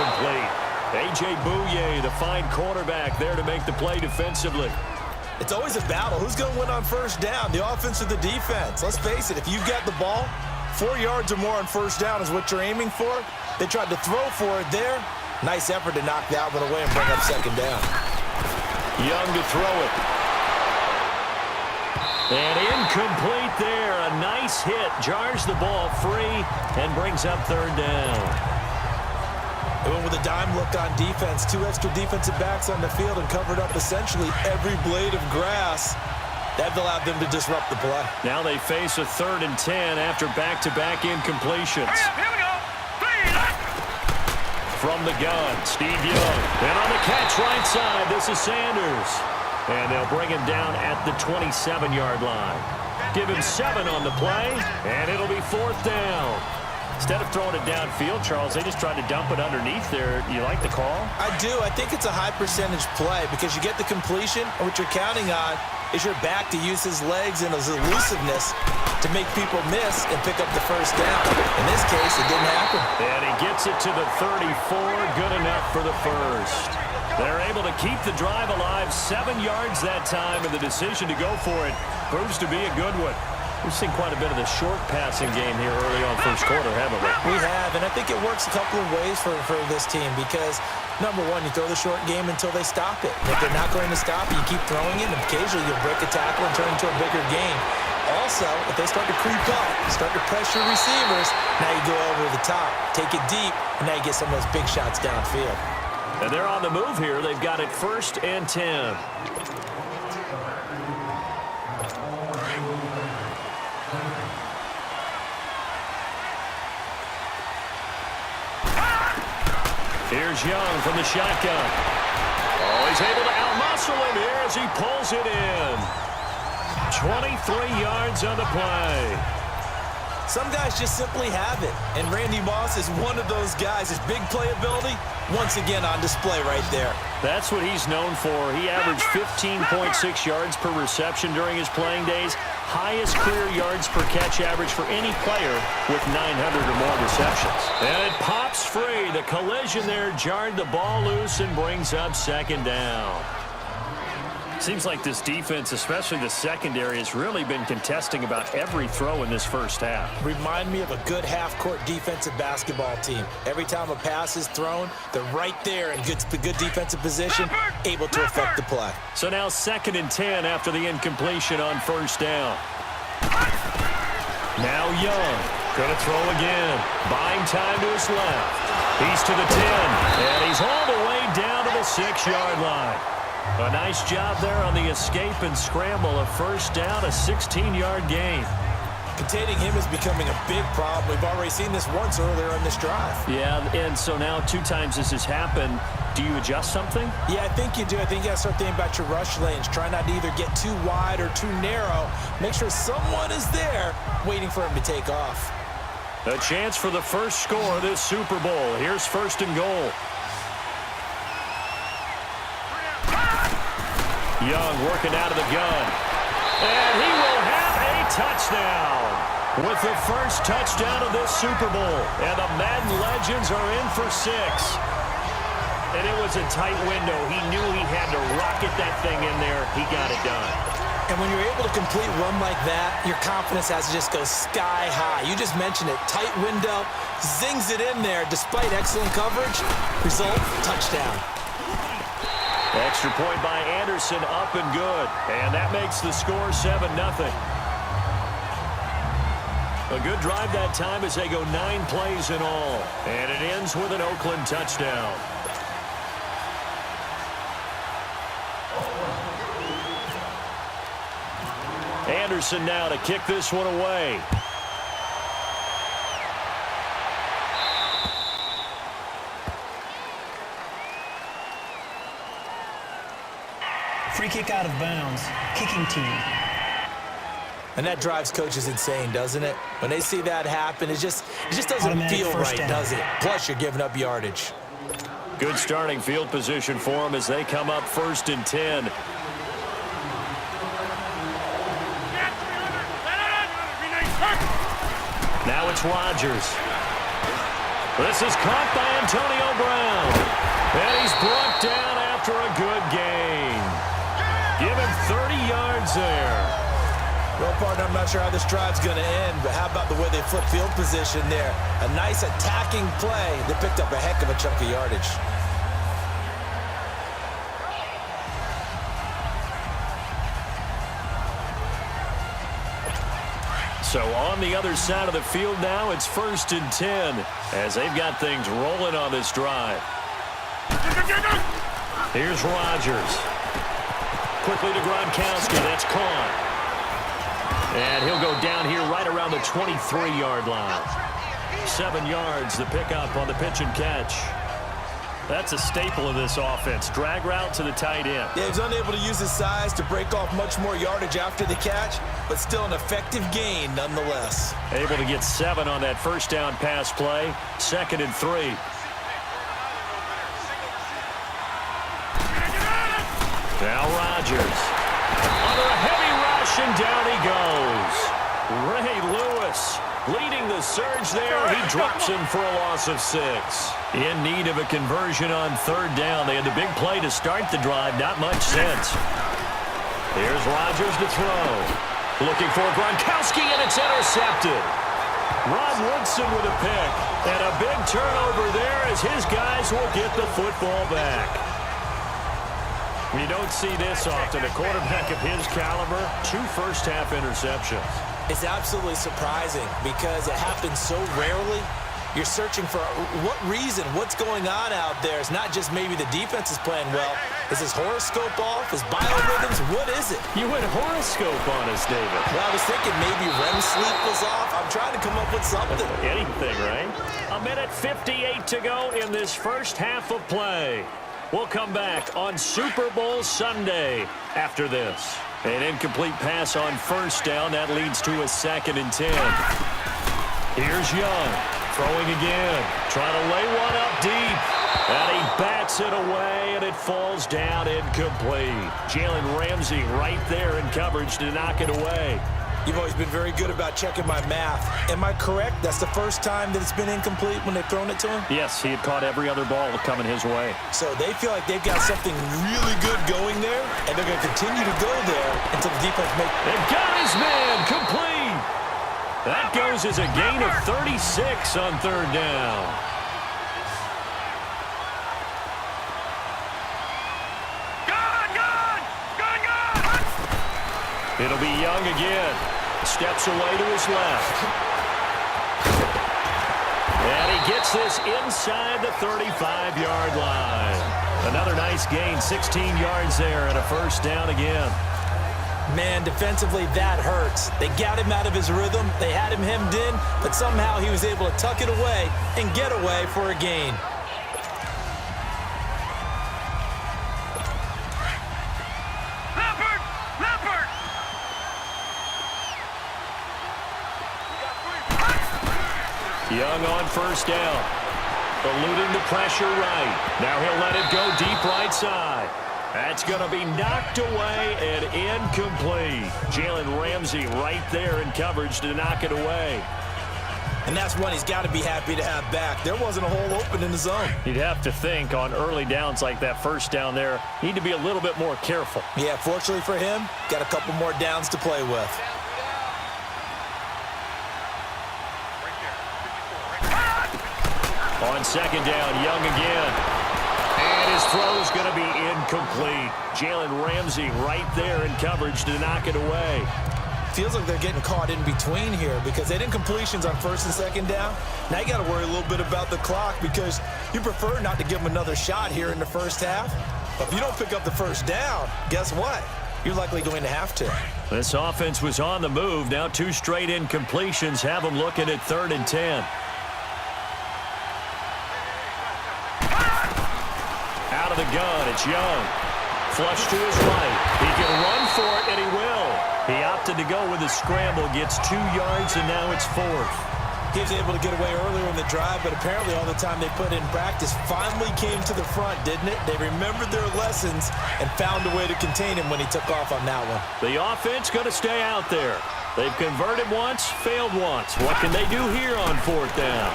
incomplete. A.J. Bouye, the fine cornerback, there to make the play defensively. It's always a battle. Who's going to win on first down, the offense or the defense? Let's face it, if you've got the ball, 4 yards or more on first down is what you're aiming for. They tried to throw for it there. Nice effort to knock that one away and bring up second down. Young to throw it. And incomplete there. A nice hit. Jars the ball free and brings up third down. They went with a dime look on defense. 2 extra defensive backs on the field and covered up essentially every blade of grass. That allowed them to disrupt the play. Now they face a 3rd and 10 after back-to-back incompletions. Here we go. From the gun, Steve Young. And on the catch right side, this is Sanders. And they'll bring him down at the 27-yard line. Give him 7 on the play, and it'll be 4th down. Instead of throwing it downfield, Charles, they just tried to dump it underneath there. You like the call? I do. I think it's a high percentage play because you get the completion, and what you're counting on is your back to use his legs and his elusiveness to make people miss and pick up the first down. In this case, it didn't happen. And he gets it to the 34. Good enough for the first. They're able to keep the drive alive. 7 yards that time, and the decision to go for it proves to be a good one. We've seen quite a bit of the short passing game here early on first quarter, haven't we? We have, and I think it works a couple of ways for this team because, number one, you throw the short game until they stop it. If they're not going to stop it, you keep throwing it, and occasionally you'll break a tackle and turn it into a bigger game. Also, if they start to creep up, start to pressure receivers, now you go over the top, take it deep, and now you get some of those big shots downfield. And they're on the move here. They've got it 1st and 10. Here's Young from the shotgun. Oh, he's able to outmuscle him here as he pulls it in. 23 yards on the play. Some guys just simply have it, and Randy Moss is one of those guys. His big playability, once again on display right there. That's what he's known for. He averaged 15.6 yards per reception during his playing days. Highest career yards per catch average for any player with 900 or more receptions. And it pops free. The collision there jarred the ball loose and brings up second down. Seems like this defense, especially the secondary, has really been contesting about every throw in this first half. Remind me of a good half-court defensive basketball team. Every time a pass is thrown, they're right there in good defensive position, able to affect the play. So now 2nd and 10 after the incompletion on first down. Now Young, going to throw again. Buying time to his left. He's to the 10, and he's all the way down to the 6-yard line. A nice job there on the escape and scramble. A first down, a 16-yard gain. Containing him is becoming a big problem. We've already seen this once earlier on this drive. Yeah, and so now 2 times this has happened. Do you adjust something? Yeah, I think you do. I think you got to start thinking about your rush lanes. Try not to either get too wide or too narrow. Make sure someone is there waiting for him to take off. A chance for the first score of this Super Bowl. Here's 1st and goal. Young working out of the gun. And he will have a touchdown with the first touchdown of this Super Bowl. And the Madden legends are in for 6. And it was a tight window. He knew he had to rocket that thing in there. He got it done. And when you're able to complete a run like that, your confidence has to just go sky high. You just mentioned it. Tight window, zings it in there despite excellent coverage. Result, touchdown. Extra point by Anderson, up and good. And that makes the score 7-0. A good drive that time as they go 9 plays in all. And it ends with an Oakland touchdown. Anderson now to kick this one away. Free kick out of bounds. Kicking team. And that drives coaches insane, doesn't it? When they see that happen, it just doesn't Automatic feel first right, down. does it? Plus, you're giving up yardage. Good starting field position for them as they come up 1st and 10. Now it's Rodgers. This is caught by Antonio Brown. And he's brought down after a good gain. Give him 30 yards there. Well, partner, I'm not sure how this drive's going to end, but how about the way they flip field position there? A nice attacking play. They picked up a heck of a chunk of yardage. So on the other side of the field now, it's 1st and 10 as they've got things rolling on this drive. Here's Rodgers. Quickly to Gronkowski. That's caught. And he'll go down here right around the 23-yard line. 7 yards, the pickup on the pitch and catch. That's a staple of this offense. Drag route to the tight end. Yeah, he's unable to use his size to break off much more yardage after the catch, but still an effective gain nonetheless. Able to get 7 on that first down pass play. 2nd and 3. Now Rodgers. Under a heavy rush, and down he goes. Ray Lewis leading the surge there. He drops him for a loss of 6. In need of a conversion on 3rd down. They had the big play to start the drive. Not much sense. Here's Rodgers to throw. Looking for Gronkowski, and it's intercepted. Rod Woodson with a pick. And a big turnover there as his guys will get the football back. We don't see this often. A quarterback of his caliber, 2 first-half interceptions. It's absolutely surprising because it happens so rarely. You're searching for what reason, what's going on out there. It's not just maybe the defense is playing well. Is his horoscope off? His biorhythms? What is it? You went horoscope on us, David. Well, I was thinking maybe REM sleep was off. I'm trying to come up with something. Anything, right? 1:58 to go in this first half of play. We'll come back on Super Bowl Sunday after this. An incomplete pass on 1st down. That leads to a 2nd and 10. Here's Young. Throwing again. Trying to lay one up deep. And he bats it away, and it falls down incomplete. Jalen Ramsey right there in coverage to knock it away. You've always been very good about checking my math. Am I correct? That's the first time that it's been incomplete when they've thrown it to him? Yes, he had caught every other ball coming his way. So they feel like they've got something really good going there, and they're going to continue to go there until the defense makes... They've got his man complete. That goes as a gain of 36 on 3rd down. It'll be Young again. Steps away to his left. And he gets this inside the 35-yard line. Another nice gain, 16 yards there, and a 1st down again. Man, defensively, that hurts. They got him out of his rhythm. They had him hemmed in, but somehow he was able to tuck it away and get away for a gain. Young on 1st down. Eluding the pressure right. Now he'll let it go deep right side. That's going to be knocked away and incomplete. Jalen Ramsey right there in coverage to knock it away. And that's one he's got to be happy to have back. There wasn't a hole open in the zone. You'd have to think on early downs like that 1st down there, need to be a little bit more careful. Yeah, fortunately for him, got a couple more downs to play with. On 2nd down, Young again. And his throw is going to be incomplete. Jalen Ramsey right there in coverage to knock it away. Feels like they're getting caught in between here because they did incompletions on 1st and 2nd down. Now you got to worry a little bit about the clock because you prefer not to give them another shot here in the 1st half. But if you don't pick up the 1st down, guess what? You're likely going to have to. This offense was on the move. Now 2 straight incompletions have them looking at 3rd and 10. Out of the gun, it's Young. Flush to his right. He can run for it, and he will. He opted to go with a scramble, gets 2 yards, and now it's 4th. He was able to get away earlier in the drive, but apparently all the time they put in practice finally came to the front, didn't it? They remembered their lessons and found a way to contain him when he took off on that one. The offense going to stay out there. They've converted once, failed once. What can they do here on 4th down?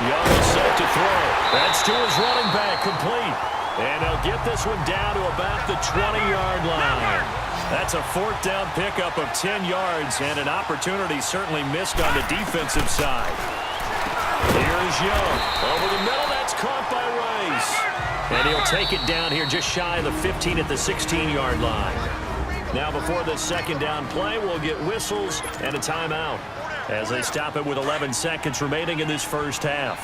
Young is set to throw. That's to his running back, complete. And he'll get this one down to about the 20-yard line. That's a fourth down pickup of 10 yards, and an opportunity certainly missed on the defensive side. Here is Young. Over the middle, that's caught by Rice. And he'll take it down here just shy of the 15 at the 16-yard line. Now before this second down play, we'll get whistles and a timeout as they stop it with 11 seconds remaining in this first half.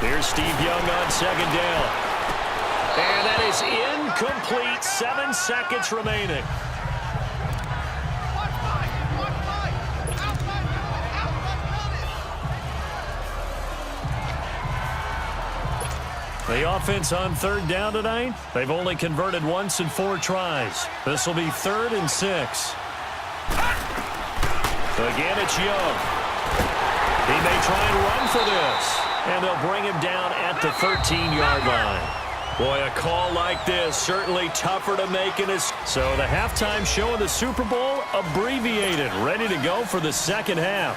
Here's Steve Young on second down. And that is incomplete. 7 seconds remaining. The offense on third down tonight, they've only converted once in 4 tries. This will be 3rd and 6. Again, it's Young. He may try and run for this. And they'll bring him down at the 13-yard line. Boy, a call like this, certainly tougher to make in his... So the halftime show of the Super Bowl, abbreviated, ready to go for the second half.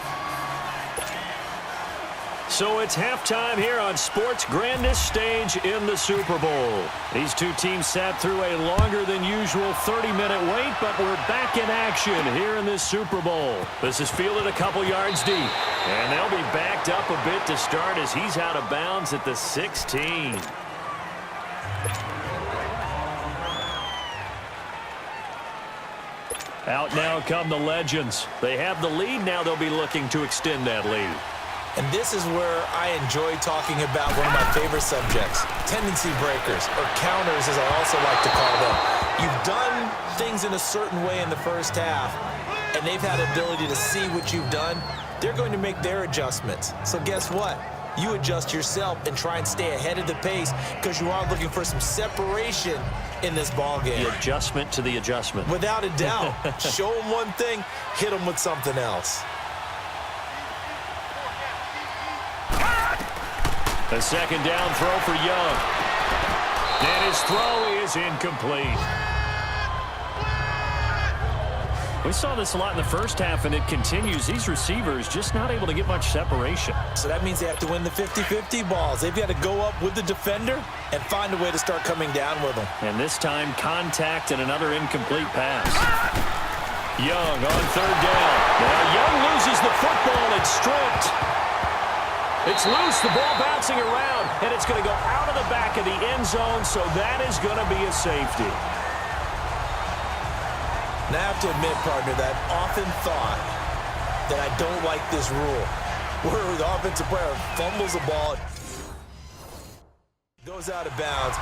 So it's halftime here on sports' grandest stage in the Super Bowl. These two teams sat through a longer than usual 30-minute wait, but we're back in action here in this Super Bowl. This is fielded a couple yards deep, and they'll be backed up a bit to start as he's out of bounds at the 16. Out now come the Legends. They have the lead. Now they'll be looking to extend that lead. And this is where I enjoy talking about one of my favorite subjects, tendency breakers, or counters as I also like to call them. You've done things in a certain way in the first half, and they've had the ability to see what you've done. They're going to make their adjustments. So guess what? You adjust yourself and try and stay ahead of the pace because you are looking for some separation in this ball game. The adjustment to the adjustment. Without a doubt. Show them one thing, hit them with something else. A second down throw for Young. And his throw is incomplete. We saw this a lot in the first half, and it continues. These receivers just not able to get much separation. So that means they have to win the 50-50 balls. They've got to go up with the defender and find a way to start coming down with them. And this time, contact and another incomplete pass. Young on third down. Now Young loses the football. It's stripped. It's loose, the ball bouncing around, and it's going to go out of the back of the end zone, so that is going to be a safety. Now I have to admit, partner, that I often thought that I don't like this rule, where the offensive player fumbles the ball, goes out of bounds,